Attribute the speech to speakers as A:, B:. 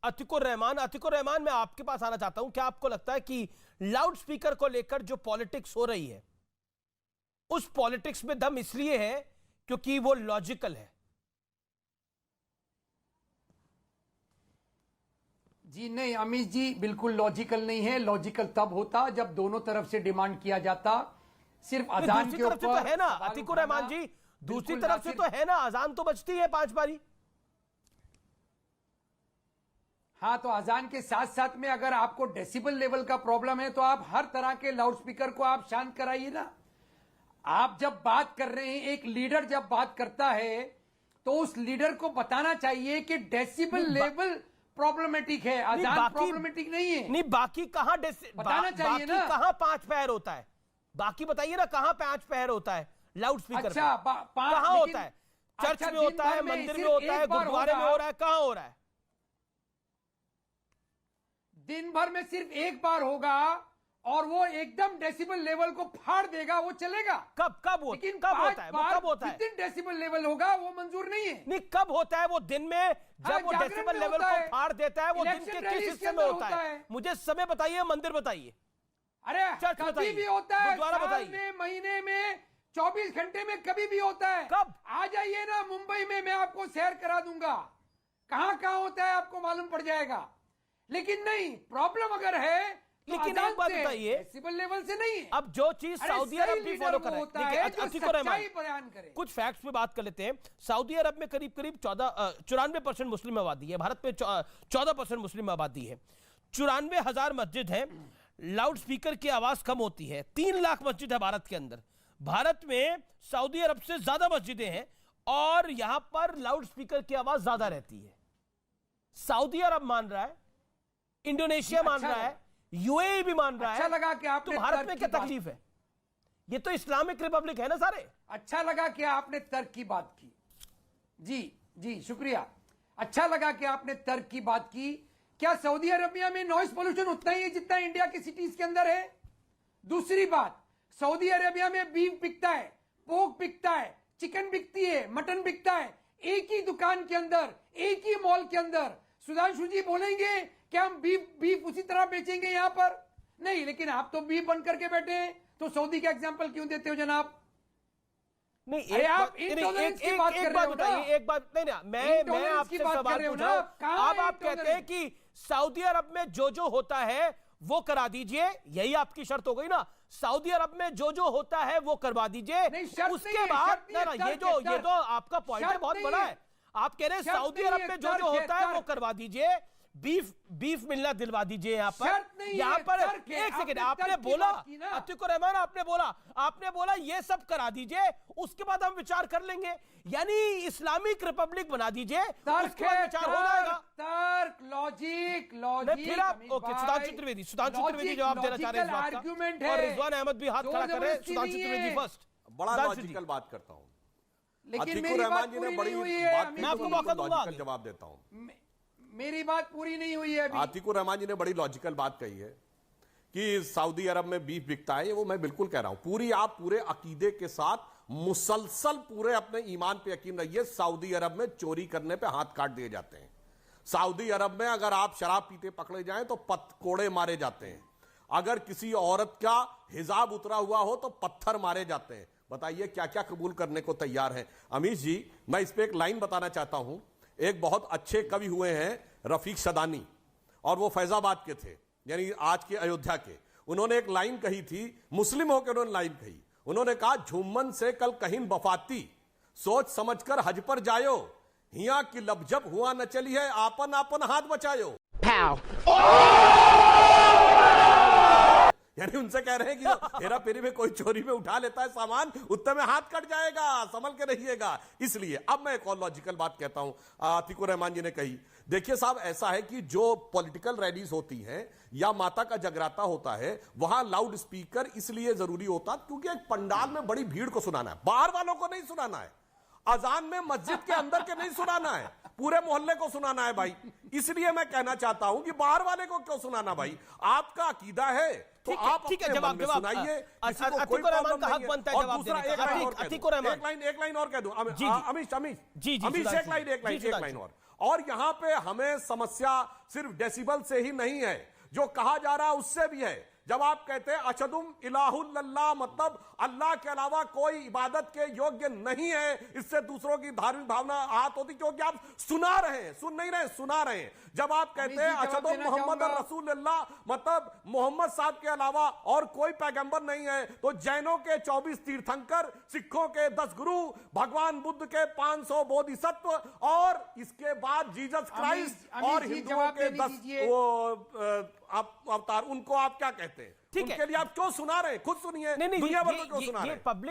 A: अतिकुर रहमान, मैं आपके पास आना चाहता हूं। क्या आपको लगता है कि लाउड स्पीकर को लेकर जो पॉलिटिक्स हो रही है, उस पॉलिटिक्स में दम इसलिए है क्योंकि वो लॉजिकल है?
B: जी नहीं अमीश जी, बिल्कुल लॉजिकल नहीं है। लॉजिकल तब होता जब दोनों तरफ से डिमांड किया जाता। सिर्फ अजान के ऊपर
A: तो है ना अतिकुर रहमान जी, दूसरी तरफ से तो है ना, अजान तो बजती है 5 बारी।
B: हाँ, तो अजान के साथ साथ में अगर आपको डेसिबल लेवल का प्रॉब्लम है तो आप हर तरह के लाउड स्पीकर को आप शांत कराइए ना। आप जब बात कर रहे हैं, एक लीडर जब बात करता है तो उस लीडर को बताना चाहिए कि डेसिबल लेवल प्रॉब्लमेटिक है, अजान प्रॉब्लमेटिक नहीं है।
A: नहीं, बाकी कहां
B: बताना चाहिए ना,
A: कहां 5 पैर होता है? बाकी बताइए ना, कहां 5 पैर होता है लाउड स्पीकर?
B: अच्छा,
A: कहां होता है? चर्च में होता है, मंदिर में होता है, गुरुद्वारे में हो रहा है, कहां हो रहा है?
B: दिन भर में सिर्फ एक बार होगा और वो एकदम डेसिबल लेवल को फाड़ देगा, वो चलेगा।
A: कब होता है? वो कब होता है?
B: जितने डेसिबल लेवल होगा वो मंजूर नहीं है।
A: नहीं, कब होता है वो? दिन में जब वो डेसिबल लेवल को फाड़ देता है, वो दिन के किस हिस्से में होता है? मुझे समय बताइए, मंदिर बताइए,
B: अरे कभी भी होता है, साल में, महीने में, 24 घंटे में कभी भी होता है।
A: कब?
B: आ जाइए ना मुंबई में, मैं आपको सैर करा दूंगा। कहां कहां होता है आपको मालूम पड़ जाएगा। लेकिन नहीं, प्रॉब्लम अगर है तो
A: लेकिन एक बात बताइए,
B: डेसिबल लेवल से नहीं है।
A: अब जो चीज सऊदी अरब भी फॉलो कर रहा है,
B: बयान करे।
A: कुछ फैक्ट्स पे बात कर लेते हैं। सऊदी अरब में करीब 94% मुस्लिम आबादी है। भारत में 14% मुस्लिम आबादी है। 94,000 मस्जिद है। लाउड स्पीकर की आवाज कम होती है। 3 लाख मस्जिद है भारत के अंदर। भारत में सऊदी अरब से ज्यादा मस्जिदें हैं और यहां पर लाउड स्पीकर की आवाज ज्यादा रहती है। सऊदी अरब मान रहा है, इंडोनेशिया मान रहा है, यूएई भी मान रहा है।
B: अच्छा लगा कि आपने
A: तो भारत में क्या तकलीफ है? ये तो इस्लामिक रिपब्लिक है ना सारे।
B: अच्छा लगा कि आपने तर्क की बात की। जी शुक्रिया। अच्छा लगा कि आपने तर्क की बात की। क्या सऊदी अरबिया में नॉइस पोल्यूशन उतना ही है जितना इंडिया की सिटीज के अंदर है? दूसरी बात, सऊदी अरेबिया में बीफ बिकता है, पोर्क बिकता है, चिकन बिकती है, मटन बिकता है, एक ही दुकान के अंदर, एक ही मॉल के अंदर। सुधांशु जी बोलेंगे कि हम बीफ उसी तरह बेचेंगे यहां पर? नहीं, लेकिन आप तो बीफ बन करके बैठे हैं, तो सऊदी का एग्जांपल क्यों देते हो जनाब?
A: नहीं,
B: आप इंटॉलरेंस की बात कर रहे हो ना?
A: एक बात नहीं ना, मैं आपसे सवाल पूछ रहा हूं। अब आप कहते हैं कि सऊदी अरब में जो जो होता है वो करा दीजिए, यही आपकी शर्त हो गई ना? सऊदी अरब में जो होता है वो करवा दीजिए, उसके बाद ना ये जो आपका पॉइंट है बहुत बड़ा है। आप कह रहे हैं सऊदी अरब में जो होता है वो करवा दीजिए, बीफ मिलना दिलवा दीजिए। यहाँ पर एक सेकंड, आपने बोला अतिकुर रहमान, आपने बोला ये सब करा दीजिए, उसके बाद हम विचार कर लेंगे। यानी इस्लामिक रिपब्लिक बना दीजिए, उसके बाद विचार हो जाएगा।
B: तर्क, लॉजिक।
A: फिर आप ओके, सुधांशु त्रिवेदी जवाब देना चाह रहे हैं इस बात का, और रिजवान अहमद भी हाथ खड़ा कर रहे हैं। सुधांशु त्रिवेदी फर्स्ट।
C: बड़ा लॉजिकल बात करता हूं,
B: लेकिन मेरी बात पूरी नहीं हुई है।
A: मैं आपको मौका दूंगा,
C: जवाब देता हूं।
B: मेरी बात पूरी नहीं हुई है अभी।
C: आतिकुर रहमान जी ने बड़ी लॉजिकल बात कही है कि सऊदी अरब में बीफ बिकता है। ये वो मैं बिल्कुल कह रहा हूं। आप पूरे अकीदे के साथ मुसलसल पूरे अपने ईमान पे यकीन रहिए। सऊदी अरब में चोरी करने पे हाथ काट दिए जाते हैं। सऊदी अरब में अगर आप शराब पीते पकड़े जाएं तो कोड़े मारे जाते हैं। अगर किसी औरत का हिजाब उतरा हुआ हो तो पत्थर मारे जाते हैं। बताइए क्या क्या कबूल करने को तैयार है। अमीश जी, मैं इस पे एक लाइन बताना चाहता हूं। एक बहुत अच्छे कवि हुए हैं रफीक सदानी, और वो फैजाबाद के थे, यानी आज के अयोध्या के। उन्होंने एक लाइन कही थी, मुस्लिम होकर उन्होंने लाइन कही। उन्होंने कहा, झुम्मन से कल कहीं बफाती, सोच समझकर हज पर जायो, हिया की लबजब हुआ न चली है, आपन आपन हाथ बचायो। यानी उनसे कह रहे हैं कि हेरा फेरी में कोई चोरी में उठा लेता है सामान, उत्ते में हाथ कट जाएगा, संभल के रहिएगा। इसलिए अब मैं एक और लॉजिकल बात कहता हूं, अतिकुर रहमान जी ने कही। देखिए साहब, ऐसा है कि जो पॉलिटिकल रैलीज होती हैं या माता का जगराता होता है, वहां लाउड स्पीकर इसलिए जरूरी होता क्योंकि एक पंडाल में बड़ी भीड़ को सुनाना है, बाहर वालों को नहीं सुनाना है। अजान में मस्जिद के अंदर के नहीं सुनाना है, पूरे मोहल्ले को सुनाना है भाई। इसलिए मैं कहना चाहता हूं कि बाहर वाले को क्यों सुनाना भाई? आपका अकीदा है तो आप
A: ठीक है, जवाब
C: सुनाइए,
A: अतिकुर रहमान का हक बनता है जवाब देने का।
C: एक लाइन और कह दूं अमीश, एक लाइन और और यहां पे हमें समस्या सिर्फ डेसिबल से ही नहीं है, जो कहा जा रहा है उससे भी है। जब आप कहते हैं अशदुम इलाहुल्लाह, मतलब अल्लाह के अलावा कोई इबादत के योग्य नहीं है, इससे दूसरों की धार्मिक भावना आहत होती, क्योंकि आप सुना रहे हैं, सुन नहीं रहे, सुना रहे हैं। जब आप कहते हैं अशदुम मोहम्मद रसूलुल्लाह, मतलब मोहम्मद साहब के अलावा और कोई पैगंबर नहीं है, तो जैनों के 24 तीर्थंकर, सिखों के 10 गुरु, भगवान बुद्ध के 500 बोधिसत्व, और इसके बाद जीसस क्राइस्ट और हिंदुओं के 10 अवतार, उनको आप क्या कहते हैं?
A: ठीक है,
C: उनके लिए आप क्यों सुना रहे हैं? खुद सुनिए, दुनिया भर को क्यों सुना रहे हैं?
A: पब्लिक